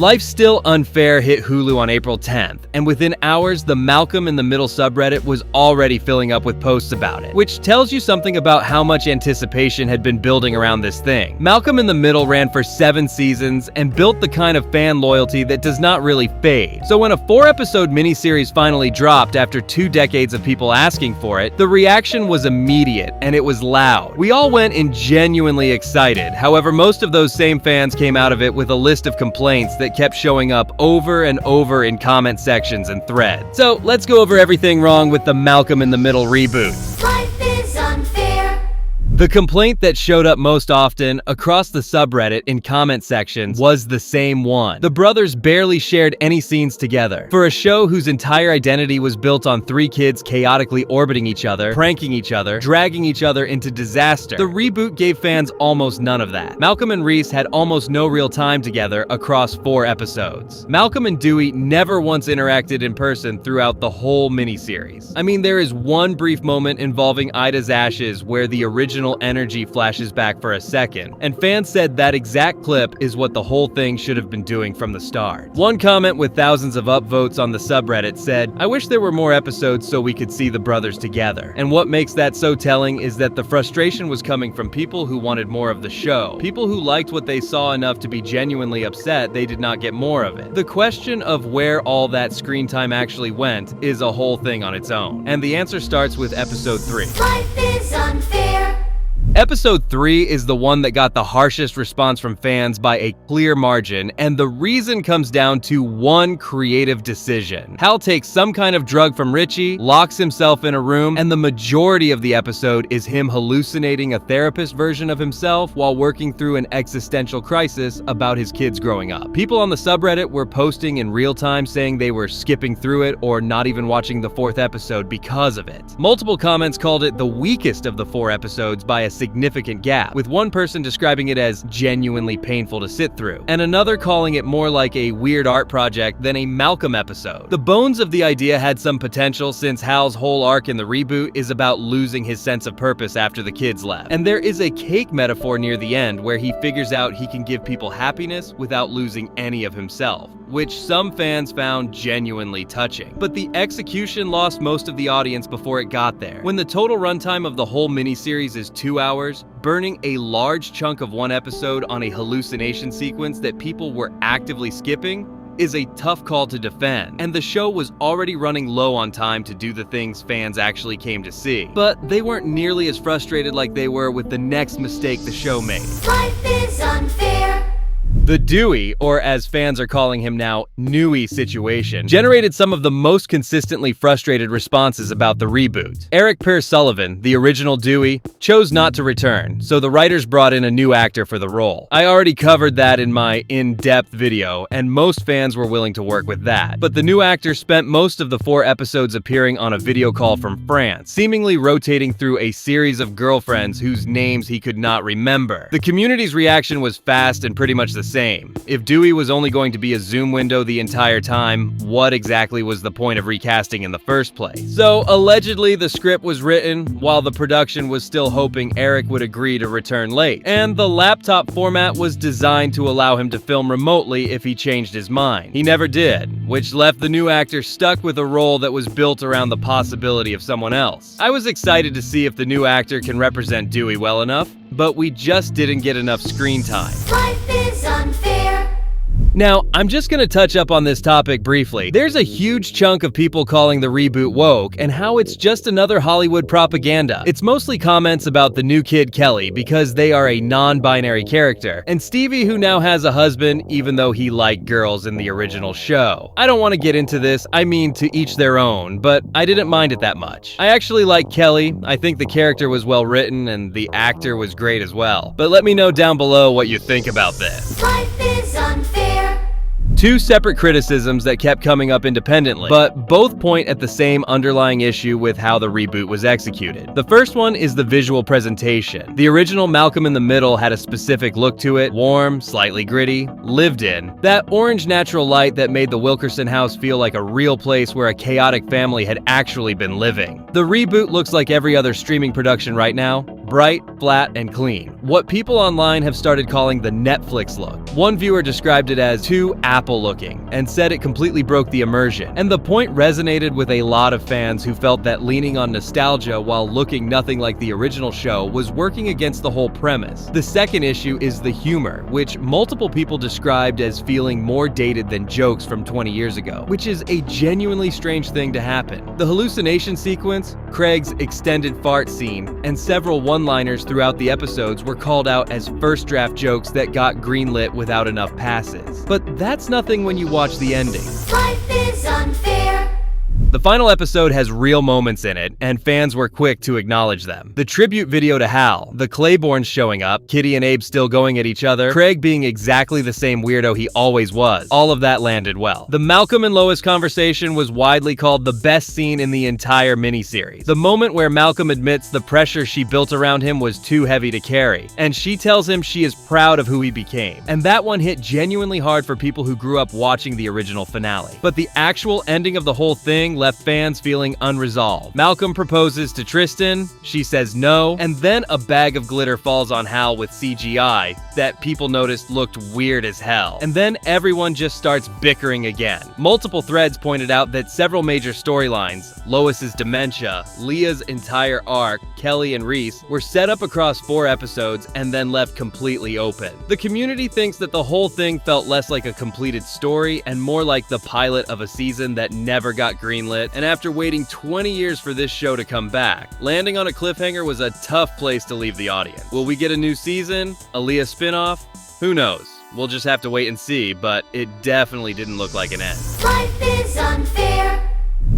Life's Still Unfair hit Hulu on April 10th, and within hours, the Malcolm in the Middle subreddit was already filling up with posts about it, which tells you something about how much anticipation had been building around this thing. Malcolm in the Middle ran for 7 seasons and built the kind of fan loyalty that does not really fade. So when a 4-episode miniseries finally dropped after 2 decades of people asking for it, the reaction was immediate and it was loud. We all went in genuinely excited. However, most of those same fans came out of it with a list of complaints that kept showing up over and over in comment sections and threads. So let's go over everything wrong with the Malcolm in the Middle reboot. Life is unfair. The complaint that showed up most often across the subreddit in comment sections was the same one. The brothers barely shared any scenes together. For a show whose entire identity was built on 3 kids chaotically orbiting each other, pranking each other, dragging each other into disaster, the reboot gave fans almost none of that. Malcolm and Reese had almost no real time together across 4 episodes. Malcolm and Dewey never once interacted in person throughout the whole miniseries. I mean, there is one brief moment involving Ida's ashes where the original energy flashes back for a second, and fans said that exact clip is what the whole thing should have been doing from the start. One comment with thousands of upvotes on the subreddit said, "I wish there were more episodes so we could see the brothers together." And what makes that so telling is that the frustration was coming from people who wanted more of the show. People who liked what they saw enough to be genuinely upset they did not get more of it. The question of where all that screen time actually went is a whole thing on its own. And the answer starts with episode 3. Life is unfair. Episode 3 is the one that got the harshest response from fans by a clear margin, and the reason comes down to one creative decision. Hal takes some kind of drug from Richie, locks himself in a room, and the majority of the episode is him hallucinating a therapist version of himself while working through an existential crisis about his kids growing up. People on the subreddit were posting in real time saying they were skipping through it or not even watching the 4th episode because of it. Multiple comments called it the weakest of the 4 episodes by a significant gap, with one person describing it as genuinely painful to sit through, and another calling it more like a weird art project than a Malcolm episode. The bones of the idea had some potential since Hal's whole arc in the reboot is about losing his sense of purpose after the kids left. And there is a cake metaphor near the end where he figures out he can give people happiness without losing any of himself, which some fans found genuinely touching. But the execution lost most of the audience before it got there. When the total runtime of the whole miniseries is 2 hours, burning a large chunk of one episode on a hallucination sequence that people were actively skipping is a tough call to defend, and the show was already running low on time to do the things fans actually came to see. But they weren't nearly as frustrated like they were with the next mistake the show made. Life is unfair. The Dewey, or as fans are calling him now, Newy situation, generated some of the most consistently frustrated responses about the reboot. Eric Pearce Sullivan, the original Dewey, chose not to return, so the writers brought in a new actor for the role. I already covered that in my in-depth video, and most fans were willing to work with that. But the new actor spent most of the 4 episodes appearing on a video call from France, seemingly rotating through a series of girlfriends whose names he could not remember. The community's reaction was fast and pretty much the same. If Dewey was only going to be a Zoom window the entire time, what exactly was the point of recasting in the first place? So, allegedly, the script was written while the production was still hoping Eric would agree to return late, and the laptop format was designed to allow him to film remotely if he changed his mind. He never did, which left the new actor stuck with a role that was built around the possibility of someone else. I was excited to see if the new actor can represent Dewey well enough, but we just didn't get enough screen time. Life is unfair. Now, I'm just gonna touch up on this topic briefly. There's a huge chunk of people calling the reboot woke and how it's just another Hollywood propaganda. It's mostly comments about the new kid Kelly because they are a non-binary character, and Stevie who now has a husband even though he liked girls in the original show. I don't want to get into this, I mean to each their own, but I didn't mind it that much. I actually like Kelly, I think the character was well written and the actor was great as well. But let me know down below what you think about this. Life is unfair. Two separate criticisms that kept coming up independently, but both point at the same underlying issue with how the reboot was executed. The first one is the visual presentation. The original Malcolm in the Middle had a specific look to it, warm, slightly gritty, lived in. That orange natural light that made the Wilkerson house feel like a real place where a chaotic family had actually been living. The reboot looks like every other streaming production right now, bright, flat, and clean. What people online have started calling the Netflix look. One viewer described it as too Apple-looking and said it completely broke the immersion. And the point resonated with a lot of fans who felt that leaning on nostalgia while looking nothing like the original show was working against the whole premise. The second issue is the humor, which multiple people described as feeling more dated than jokes from 20 years ago, which is a genuinely strange thing to happen. The hallucination sequence, Craig's extended fart scene, and several one-liners throughout the episodes were called out as first draft jokes that got greenlit without enough passes. But that's nothing when you watch the ending. Life is unfair. The final episode has real moments in it, and fans were quick to acknowledge them. The tribute video to Hal, the Claibornes showing up, Kitty and Abe still going at each other, Craig being exactly the same weirdo he always was. All of that landed well. The Malcolm and Lois conversation was widely called the best scene in the entire miniseries. The moment where Malcolm admits the pressure she built around him was too heavy to carry, and she tells him she is proud of who he became. And that one hit genuinely hard for people who grew up watching the original finale. But the actual ending of the whole thing left fans feeling unresolved. Malcolm proposes to Tristan, she says no, and then a bag of glitter falls on Hal with CGI that people noticed looked weird as hell. And then everyone just starts bickering again. Multiple threads pointed out that several major storylines, Lois's dementia, Leah's entire arc, Kelly and Reese, were set up across 4 episodes and then left completely open. The community thinks that the whole thing felt less like a completed story and more like the pilot of a season that never got greenlit. And after waiting 20 years for this show to come back, landing on a cliffhanger was a tough place to leave the audience. Will we get a new season? A Leah spinoff? Who knows? We'll just have to wait and see, but it definitely didn't look like an end. Life is unfair.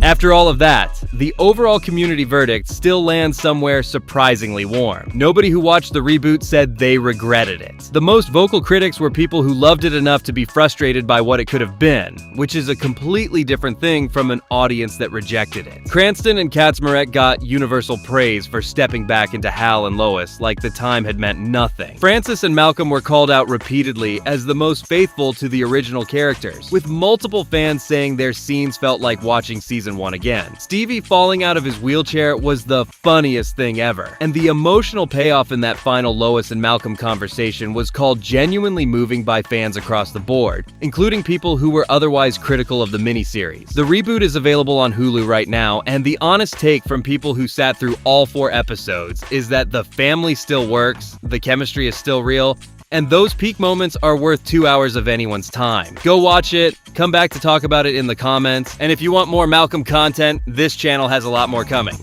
After all of that, the overall community verdict still lands somewhere surprisingly warm. Nobody who watched the reboot said they regretted it. The most vocal critics were people who loved it enough to be frustrated by what it could have been, which is a completely different thing from an audience that rejected it. Cranston and Katzmarek got universal praise for stepping back into Hal and Lois like the time had meant nothing. Francis and Malcolm were called out repeatedly as the most faithful to the original characters, with multiple fans saying their scenes felt like watching season 1 again. Stevie falling out of his wheelchair was the funniest thing ever, and the emotional payoff in that final Lois and Malcolm conversation was called genuinely moving by fans across the board, including people who were otherwise critical of the miniseries. The reboot is available on Hulu right now, and the honest take from people who sat through all 4 episodes is that the family still works, the chemistry is still real, and those peak moments are worth 2 hours of anyone's time. Go watch it, come back to talk about it in the comments, and if you want more Malcolm content, this channel has a lot more coming.